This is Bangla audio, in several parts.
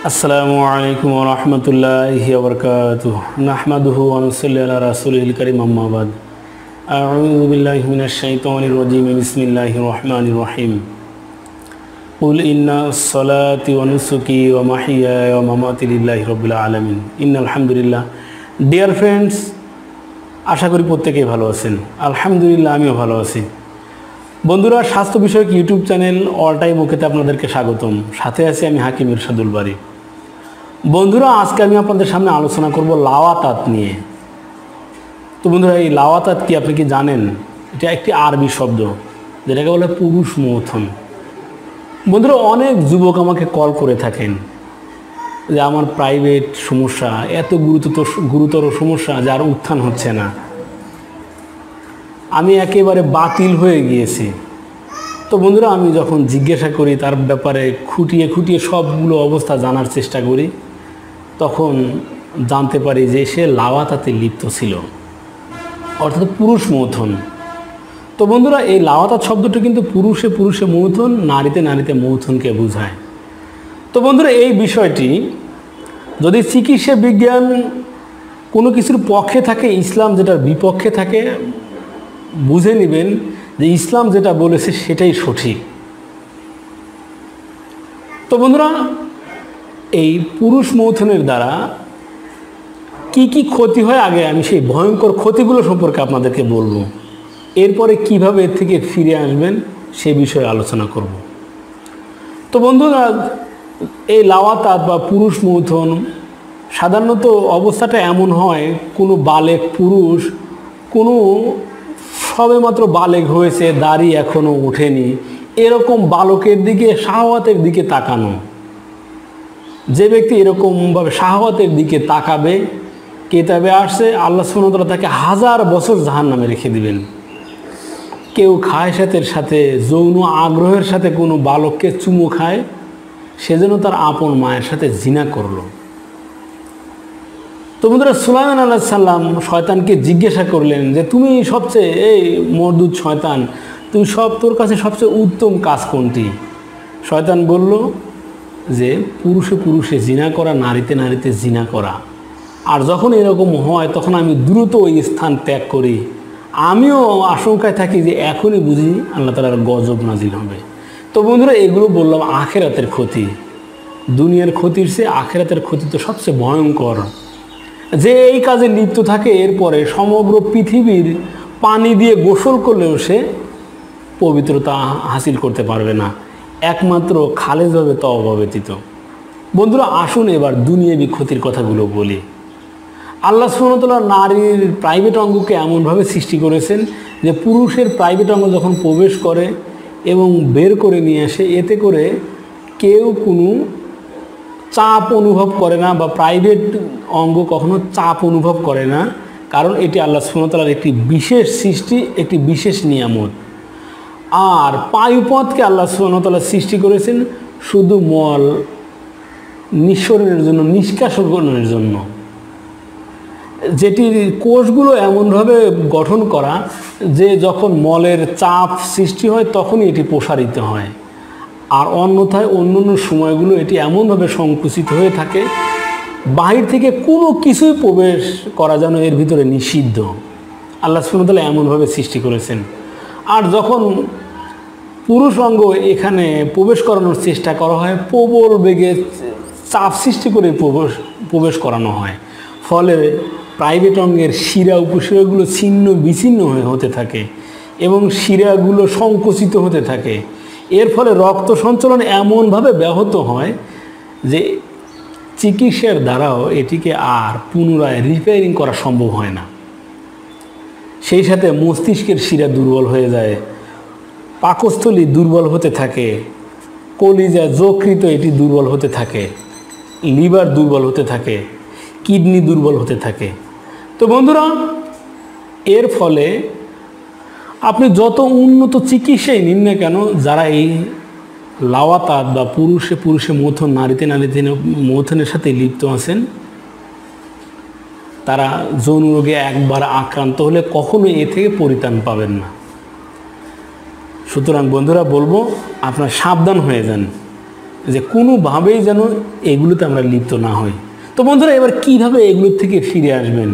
আসসালামু আলাইকুম ওয়া রাহমাতুল্লাহি ওয়া বারাকাতুহু নাহমাদুহু ওয়া নুসাল্লি আলা রাসূলিল কারীম আম্মা বাদ আউযু বিল্লাহি মিনাশ শাইতানির রাজীম বিসমিল্লাহির রহমানির রহিম কুল ইন্নাস সালাতি ওয়া নুসুকি ওয়া মাহইয়ায়া ওয়া মামাতি লিল্লাহি রাব্বিল আলামিন ইন্নাল হামদুলিল্লাহ। ডিয়ার ফ্রেন্ডস, আশা করি প্রত্যেকেই ভালো আছেন। আলহামদুলিল্লাহ, আমিও ভালো আছি। বন্ধুরা, স্বাস্থ্য বিষয়ক ইউটিউব চ্যানেল অল টাইম ওকেতে আপনাদেরকে স্বাগতম। সাথে আছি আমি হাকিম ইরশাদুল বারী। বন্ধুরা, আজকে আমি আপনাদের সামনে আলোচনা করব লাওয়াতাত নিয়ে। তো বন্ধুরা, এই লাওয়াতাত কি আপনি কি জানেন? এটা একটি আরবি শব্দ যেটাকে বলে পুরুষ মৈথুন। বন্ধুরা, অনেক যুবক আমাকে কল করে থাকেন যে আমার প্রাইভেট সমস্যা, এত গুরুতর সমস্যা যার উত্থান হচ্ছে না, আমি একেবারে বাতিল হয়ে গিয়েছি। তো বন্ধুরা, আমি যখন জিজ্ঞাসা করি, তার ব্যাপারে খুঁটিয়ে খুঁটিয়ে সবগুলো অবস্থা জানার চেষ্টা করি, তখন জানতে পারি যে সে লাওয়াতাতে লিপ্ত ছিল, অর্থাৎ পুরুষ মৈথুন। তো বন্ধুরা, এই লাওয়াতাত শব্দটা কিন্তু পুরুষে পুরুষে মৈথুন, নারীতে নারীতে মৈথুনকে বোঝায়। তো বন্ধুরা, এই বিষয়টি যদি চিকিৎসা বিজ্ঞান কোনো কিছুর পক্ষে থাকে, ইসলাম যেটার বিপক্ষে থাকে, বুঝে নেবেন যে ইসলাম যেটা বলেছে সেটাই সঠিক। তো বন্ধুরা, এই পুরুষ মৈথুনের দ্বারা কি কি ক্ষতি হয়, আগে আমি সেই ভয়ঙ্কর ক্ষতিগুলো সম্পর্কে আপনাদেরকে বলবো। এরপরে কিভাবে এর থেকে ফিরে আসবেন সে বিষয়ে আলোচনা করব। তো বন্ধুরা, এই লাওয়াতাত বা পুরুষ মৈথুন সাধারণত অবস্থাটা এমন হয়, কোনো বালেগ পুরুষ, কোনো সবেমাত্র বালেগ হয়েছে, দাড়ি এখনও ওঠেনি, এরকম বালকের দিকে, শাহওয়াতের দিকে তাকানো। যে ব্যক্তি এরকমভাবে শাহওয়াতের দিকে তাকাবে, কেতাবে আসছে আল্লাহ সুবহানাহু ওয়া তাআলা তাকে 1000 বছর জাহান্নামে রেখে দিবেন। কেউ খায়সাতের সাথে, যৌন আগ্রহের সাথে কোনো বালককে চুমু খায়, সেজন্য তার আপন মায়ের সাথে জিনা করলো। তো বন্ধুরা, সুলাইমান আলাইহিস সালাম শয়তানকে জিজ্ঞাসা করলেন যে তুমি সবচেয়ে, এই মরদুদ শয়তান, তুমি তোর কাছে সবচেয়ে উত্তম কাজ কোনটি? শয়তান বলল যে পুরুষে পুরুষে জিনা করা, নারীতে নারীতে জিনা করা। আর যখন এরকম হয় তখন আমি দ্রুত ওই স্থান ত্যাগ করি। আমিও আশঙ্কায় থাকি যে এখনই বুঝি আল্লাহ তাআলার গজব নাজিল হবে। তো বন্ধুরা, এগুলো বললাম আখিরাতের ক্ষতি। দুনিয়ার ক্ষতির চেয়ে আখিরাতের ক্ষতি তো সবচেয়ে ভয়ঙ্কর। যে এই কাজে লিপ্ত থাকে, এরপরে সমগ্র পৃথিবীর পানি দিয়ে গোসল করলেও সে পবিত্রতা হাসিল করতে পারবে না, একমাত্র খালেজ হবে তওবা ব্যতীত। বন্ধুরা, আসুন এবার দুনিয়াবি ক্ষতির কথাগুলো বলি। আল্লাহ সুবহানাহু ওয়া তাআলা নারীর প্রাইভেট অঙ্গকে এমনভাবে সৃষ্টি করেছেন যে পুরুষের প্রাইভেট অঙ্গ যখন প্রবেশ করে এবং বের করে নিয়ে আসে, এতে করে কেউ কোনো চাপ অনুভব করে না, বা প্রাইভেট অঙ্গ কখনো চাপ অনুভব করে না, কারণ এটি আল্লাহ সুবহানাহু ওয়া তাআলার একটি বিশেষ সৃষ্টি, একটি বিশেষ নিয়ামত। আর পায়ুপথকে আল্লাহ সুবহানাহু ওয়া তাআলা সৃষ্টি করেছেন শুধু মল নিঃসরণের জন্য, নিষ্কাশনের জন্য, যেটির কোষগুলো এমনভাবে গঠন করা যে যখন মলের চাপ সৃষ্টি হয় তখনই এটি প্রসারিত হয়। আর অন্যথায় অন্য সময়গুলো এটি এমনভাবে সংকুচিত হয়ে থাকে, বাহির থেকে কোনো কিছুই প্রবেশ করা যেন এর ভিতরে নিষিদ্ধ। আল্লাহ সুবহানাহু ওয়া তাআলা এমনভাবে সৃষ্টি করেছেন। আর যখন পুরুষ অঙ্গ এখানে প্রবেশ করানোর চেষ্টা করা হয়, প্রবল বেগে চাপ সৃষ্টি করে প্রবেশ করানো হয়, ফলে প্রাইভেট অঙ্গের শিরা উপশিরাগুলো ছিন্ন বিচ্ছিন্ন হতে থাকে এবং শিরাগুলো সংকুচিত হতে থাকে। এর ফলে রক্ত সঞ্চালন এমনভাবে ব্যাহত হয় যে চিকিৎসার দ্বারাও এটিকে আর পুনরায় রিপেয়ারিং করা সম্ভব হয় না। সেই সাথে মস্তিষ্কের শিরা দুর্বল হয়ে যায়, পাকস্থলী দুর্বল হতে থাকে, কলিজা, যকৃত এটি দুর্বল হতে থাকে, লিভার দুর্বল হতে থাকে, কিডনি দুর্বল হতে থাকে। তো বন্ধুরা, এর ফলে আপনি যত উন্নত চিকিৎসাই নিন না কেন, যারা এই লাওয়াতাত বা পুরুষে পুরুষে মৈথুন, নারীতে নারীতে মৈথুনের সাথে লিপ্ত আছেন, তারা যৌন রোগে একবার আক্রান্ত হলে কখনোই এ থেকে পরিত্রাণ পাবেন না। সুতরাং বন্ধুরা, বলবো আপনারা সাবধান হয়ে যান। যে কোনোভাবেই যেন এগুলোতে আমরা লিপ্ত না হই। তো বন্ধুরা, এবার কিভাবে এগুলোর থেকে ফিরে আসবেন?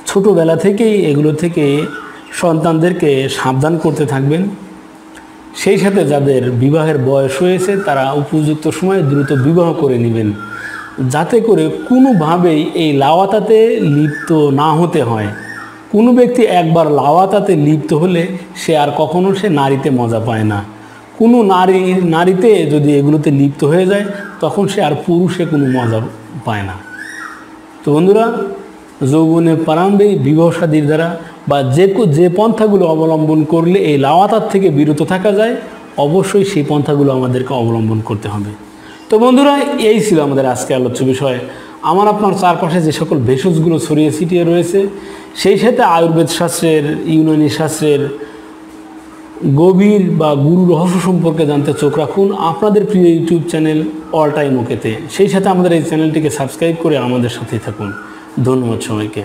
ছোটোবেলা থেকেই এগুলো থেকে সন্তানদেরকে সাবধান করতে থাকবেন। সেই সাথে যাদের বিবাহের বয়স হয়েছে তারা উপযুক্ত সময়ে দ্রুত বিবাহ করে নেবেন, যাতে করে কোনোভাবেই এই লাওয়াতাতে লিপ্ত না হতে হয়। কোনো ব্যক্তি একবার লাওয়াতাতে লিপ্ত হলে সে আর কখনো সে নারীতে মজা পায় না। কোনো নারীতে যদি এগুলোতে লিপ্ত হয়ে যায় তখন সে আর পুরুষে কোনো মজা পায় না। তো বন্ধুরা, যৌবনের প্রারম্ভে বিবাহ শাদীর দ্বারা বা যে পন্থাগুলো অবলম্বন করলে এই লাওয়াতার থেকে বিরত থাকা যায়, অবশ্যই সেই পন্থাগুলো আমাদেরকে অবলম্বন করতে হবে। তো বন্ধুরা, এই ছিল আমাদের আজকে আলোচ্য বিষয়। আমার আপনার চারপাশে যে সকল ভেষজগুলো ছড়িয়ে ছিটিয়ে রয়েছে, সেই সাথে আয়ুর্বেদ শাস্ত্রের, ইউনানি শাস্ত্রের গভীর বা গুরু রহস্য সম্পর্কে জানতে চোখ রাখুন আপনাদের প্রিয় ইউটিউব চ্যানেল অল টাইম ওকেতে। সেই সাথে আমাদের এই চ্যানেলটিকে সাবস্ক্রাইব করে আমাদের সাথেই থাকুন। ধন্যবাদ সবাইকে।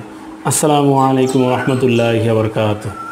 আসসালামু আলাইকুম রহমতুল্লাহি ওয়া বারাকাতুহু।